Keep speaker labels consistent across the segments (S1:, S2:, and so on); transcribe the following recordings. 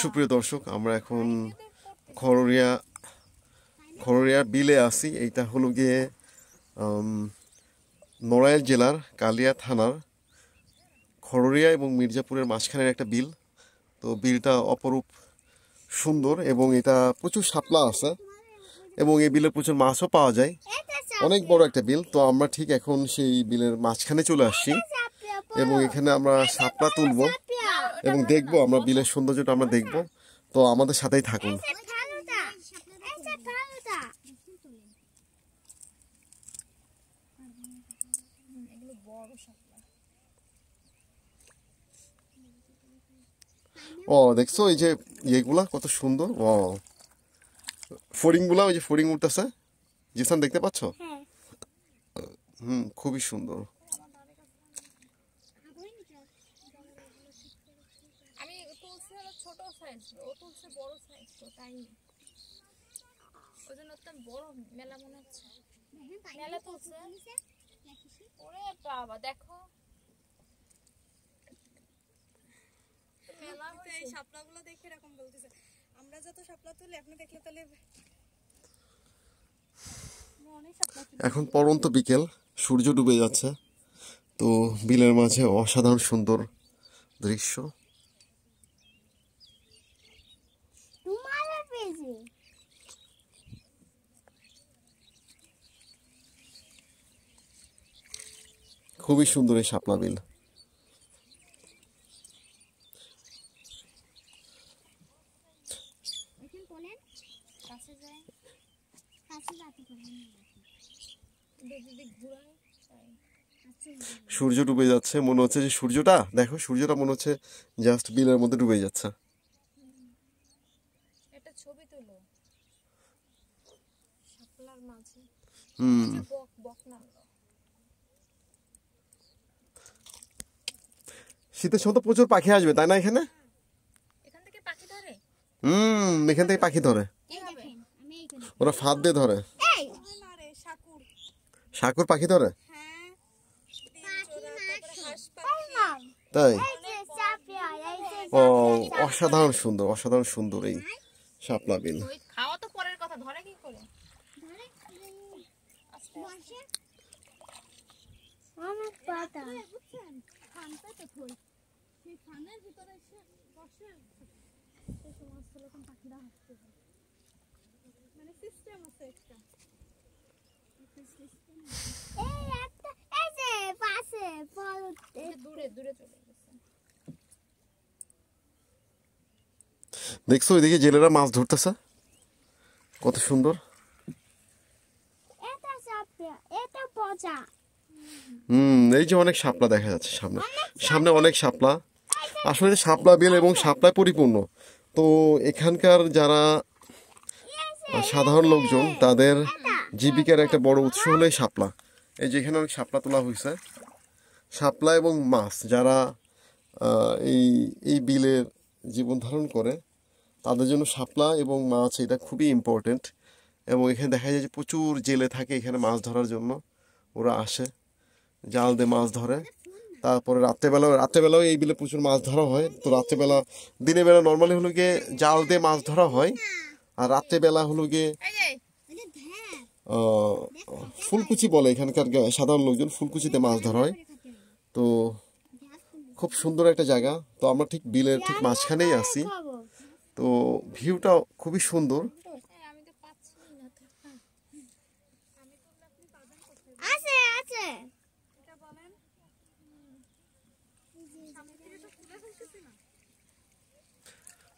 S1: সুপ্রিয় দর্শক, আমরা এখন খররিয়া বিলে আছি। এইটা হলো গিয়ে নড়াইল জেলার কালিয়া থানার খররিয়া এবং মির্জাপুরের মাঝখানের একটা বিল। তো বিলটা অপরূপ সুন্দর এবং এটা প্রচুর শাপলা আছে এবং এই বিলে প্রচুর মাছও পাওয়া যায়। অনেক বড় একটা বিল। তো আমরা ঠিক এখন সেই বিলের মাঝখানে চলে আসছি এবং এখানে আমরা শাপলা তুলবো এবং দেখবো, আমরা বিলের সৌন্দর্যটা আমরা দেখবো। তো আমাদের সাথেই থাকুন। ও দেখছো এই যে ইয়েগুলা কত সুন্দর। ও ফড়িং গুলা, ওই যে ফড়িং উঠতেছে, জিসান দেখতে পাচ্ছ? খুবই সুন্দর।
S2: দেখো এই শাপলাগুলো দেখে এরকম বলতেছে, আমরা যত শাপলা তুলি আপনি দেখলে তাহলে।
S1: এখন পরন্ত বিকেল, সূর্য ডুবে যাচ্ছে। তো বিলের মাঝে অসাধারণ সুন্দর দৃশ্য। খুবই সুন্দর এই শাপলা বিল। সূর্য ডুবে যাচ্ছে, মনে হচ্ছে যে সূর্যটা দেখো, সূর্যটা মনে হচ্ছে জাস্ট বিলের মধ্যে ডুবে যাচ্ছে।
S2: একটা ছবি তুলো শাপলার মাঝে।
S1: শীতের সময় তো প্রচুর পাখি আসবে, তাই না? এখানে
S2: এখান থেকে পাখি ধরে।
S1: এখান থেকে পাখি ধরে, ওরা ফাঁদ দিয়ে ধরে। শাকুর পাখি ধরে, তাই? ও অসাধারণ সুন্দর, অসাধারণ সুন্দর এই শাপলা বিল।
S2: খাওয়া তো পরের কথা, ধরে কি করে? অনেক পাতা বুঝছেন, খানটা তো থই সেই খানের ভিতরে এসে বসে এই সমস্ত রকম পাখিরা আসছে, মানে সিস্টেম আছে একটা। এই একটা এই যে পাশে পড়তে দূরে দূরে চলে গেছে।
S1: দেখছো ওইদিকে জেলেরা মাছ ধরতেছে, কত সুন্দর।
S2: এটা শাপলা, এটা পচা।
S1: এই যে অনেক শাপলা দেখা যাচ্ছে সামনে, সামনে অনেক শাপলা। আসলে শাপলা বিল এবং শাপলায় পরিপূর্ণ। তো এখানকার যারা সাধারণ লোকজন, তাদের জীবিকার একটা বড় উৎস হলো এই শাপলা। এই যে এখানে অনেক শাপলা তোলা হয়েছে। শাপলা এবং মাছ, যারা এই বিলের জীবন ধারণ করে, তাদের জন্য শাপলা এবং মাছ এটা খুবই ইম্পর্টেন্ট। এবং এখানে দেখা যায় যে প্রচুর জেলে থাকে এখানে মাছ ধরার জন্য। ওরা আসে, জাল দিয়ে মাছ ধরে। তারপরে রাত্রেবেলাও এই বিলে প্রচুর মাছ ধরা হয়। তো রাত্রেবেলা, দিনের বেলা নর্মালি হলো গিয়ে জাল দিয়ে মাছ ধরা হয়, আর রাত্রেবেলা হলো গিয়ে ফুলকুচি বলে এখানকার সাধারণ লোকজন, ফুলকুচিতে মাছ ধরা হয়। তো খুব সুন্দর একটা জায়গা। তো আমরা ঠিক বিলের ঠিক মাঝখানেই আছি। তো ভিউটা খুবই সুন্দর।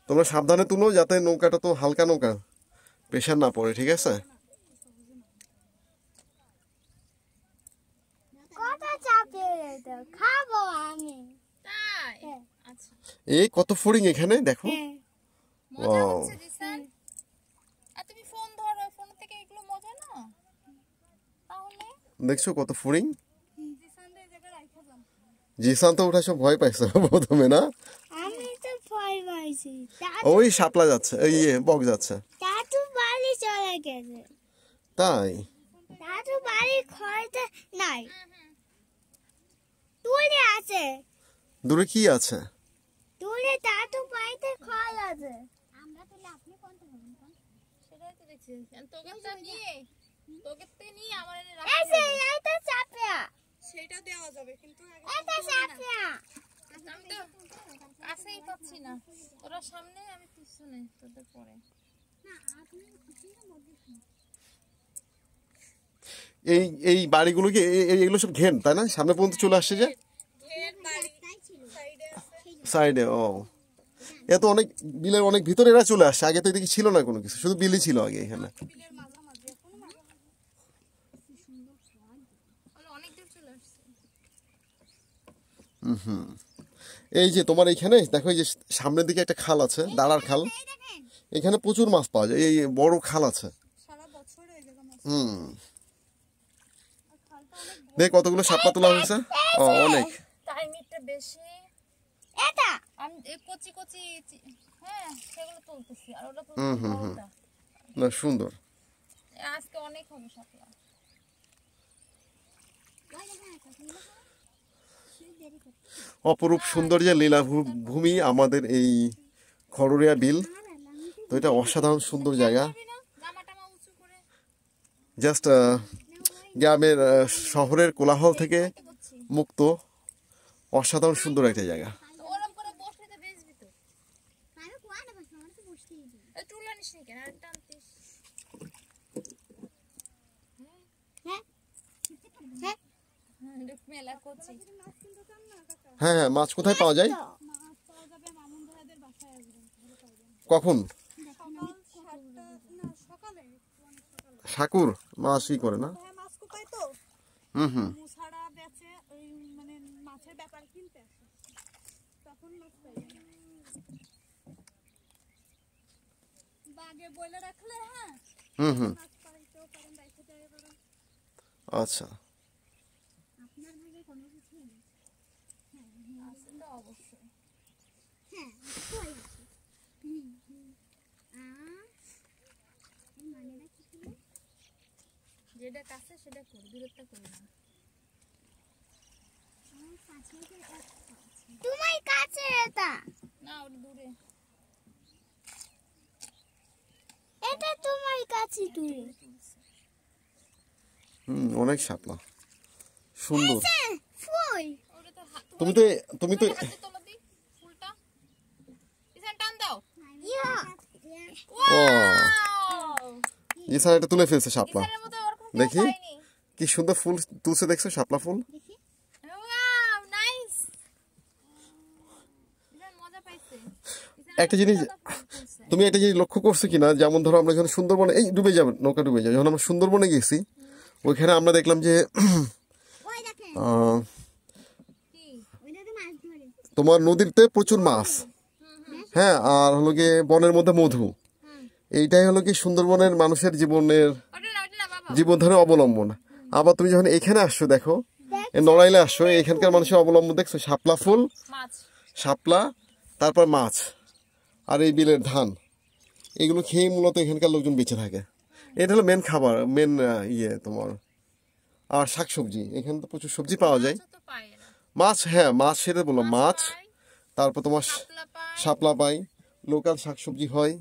S1: তোমরা সাবধানে তুলো, যাতে নৌকাটা তো হালকা নৌকা, প্রেশার না পড়ে, ঠিক আছে? এই কত ফড়িং এখানে দেখো। দেখছো কত ফড়িং। জিসান তো উঠা সব ভয় পাইছে প্রথমে, না? ওই শাপলা যাচ্ছে, এই বক যাচ্ছে, তাই? দূরে কি আছে?
S2: সেটাই তো দেখছি তোকে নিয়ে আমার এনে রাখতে সেটা দেওয়া যাবে কিন্তু আমি তো কাছেই পাচ্ছি না তোরা সামনে আমি পিছনে তোদের পরে
S1: এই এই বাড়িগুলো কি এগুলো সব ঘেন তাই না? সামনে পর্যন্ত চলে আসছে যে সাইডে। ও এ তো অনেক বিলের অনেক ভিতরে এরা চলে আসছে, আগে তো এদিকে ছিল না কোনো কিছু, শুধু বিলই ছিল আগে এখানে। এই যে তোমার এইখানে দেখো, এই যে সামনের দিকে একটা খাল আছে, দাঁড়ার খাল, এখানে প্রচুর মাছ পাওয়া যায়, এই বড় খাল আছে। দেখ কতগুলো শাপলা তোলা হয়েছে, অনেক।
S2: টাইমটা বেশি আমি কচি কচি হ্যাঁ সেগুলো তুলতেছি আর ওটা
S1: না সুন্দর।
S2: আজকে অনেক হবে শাপলা।
S1: অপরূপ সৌন্দর্যের লীলা ভূমি আমাদের এই খরুরিয়া বিল। তো এটা অসাধারণ সুন্দর জায়গা, জাস্ট গ্রামের শহরের কোলাহল থেকে মুক্ত, অসাধারণ সুন্দর একটা জায়গা। হ্যাঁ হ্যাঁ, মাছ কোথায় পাওয়া যায়? কখন? সাকুর মাছ ই করে না? আচ্ছা
S2: যেটা কাছে সেটা করি, দূরত্ব করি না।
S3: তোমার কাছে এটা
S2: না ওটা দূরে।
S3: এটা তোমার কাছে দূরে।
S1: অনেক শাপলা সুন্দর।
S3: ফুল
S1: তুমি তো
S2: হাতে তোলা দি ফুলটা, ইসান টান দাও।
S3: ইয়া
S1: ও ইসান এটা তুলে ফেলছে শাপলা,
S2: ইসানের মতো ওরকম
S1: দেখি
S2: পাইনি।
S1: কি সুন্দর ফুল তুলছে, দেখছো শাপলা ফুল?
S2: ওয়াও নাইস, ইসান মজা পাইছে।
S1: একটা জিনিস তুমি একটা জিনিস লক্ষ্য করছো কিনা, যেমন ধরো আমরা যখন সুন্দরবনে, এই ডুবে যাবে, নৌকা ডুবে যাবে, যখন আমরা সুন্দরবনে গেছি ওইখানে আমরা দেখলাম যে
S3: ওই দেখেন
S1: তোমার নদীতে প্রচুর মাছ, হ্যাঁ, আর হলো গিয়ে বনের মধ্যে মধু। এইটাই হলো কি সুন্দরবনের মানুষের জীবনের জীবন ধারণের অবলম্বন। আবার তুমি যখন এখানে আসছো, দেখো নড়াইলে আসছো, এখানকার মানুষের অবলম্বন দেখছো শাপলা ফুল,
S2: মাছ
S1: শাপলা, তারপর মাছ, আর এই বিলের ধান, এগুলো খেয়ে মূলত এখানকার লোকজন বেঁচে থাকে। এটা হলো মেন খাবার, মেন তোমার। আর শাকসবজি, এখানে তো প্রচুর সবজি পাওয়া যায়।
S2: তো পাই না
S1: মাছ, হ্যাঁ মাছ, সেটা বললাম, মাছ, তারপর তোমার
S2: শাপলা পাই।
S1: শাপলা পাই, লোকাল শাকসবজি হয়,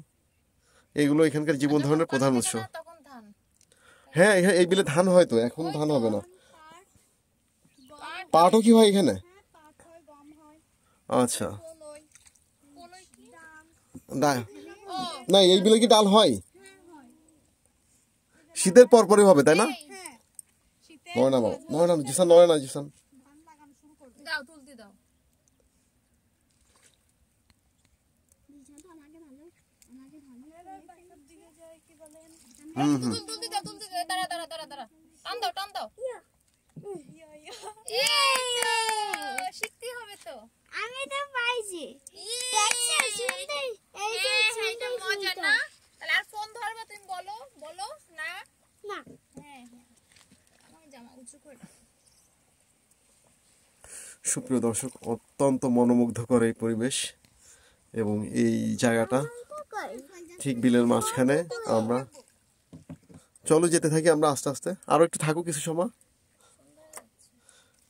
S1: এগুলো এখানকার জীবন ধারণের প্রধান উৎস।
S2: তখন ধান
S1: হ্যাঁ এখানে এই বিলে ধান হয় তো, এখন ধান হবে না। পাটও কি হয় এখানে? আচ্ছা, না এই বিলে কি ডাল হয়? শীতের পরপরই হবে তাই না? নয় না বাবা, নয় না জিসান, নয় না জিসান।
S2: দাও তুলতে দাও। তুলতে দাও দাঁড়া দাঁড়া দাঁড়া দাঁড়া, টান দাও টান দাও। শিখতে হবে তো।
S3: আমি তো পাইছি। দেখছো সুন্দর, এই যে
S2: এটা মজা না? তাহলে আর ফোন ধরবে তুমি, বলো বলো না।
S3: না
S2: হ্যাঁ হ্যাঁ আমার জামা উঁচু করে দাও।
S1: সুপ্রিয় দর্শক, অত্যন্ত মনোমুগ্ধকর এই পরিবেশ এবং এই জায়গাটা ঠিক বিলের মাঝখানে। আমরা চলো যেতে থাকি আমরা আস্তে আস্তে, আরো একটু থাকো কিছু সময়।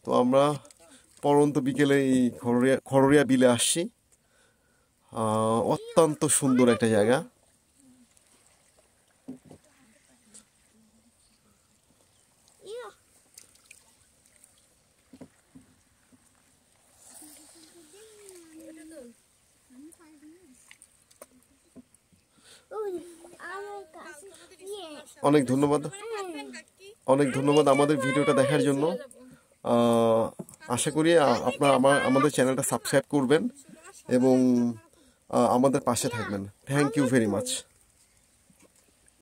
S1: তো আমরা পরন্ত বিকেলে এই খররিয়া বিলে আসছি। অত্যন্ত সুন্দর একটা জায়গা।
S3: ইয়া ওই আমার কাছে ইয়ে
S1: অনেক ধন্যবাদ, অনেক ধন্যবাদ আমাদের ভিডিওটা দেখার জন্য। আশা করি আপনারা আমাদের চ্যানেলটা সাবস্ক্রাইব করবেন এবং আমাদের পাশে থাকবেন। Thank you very much.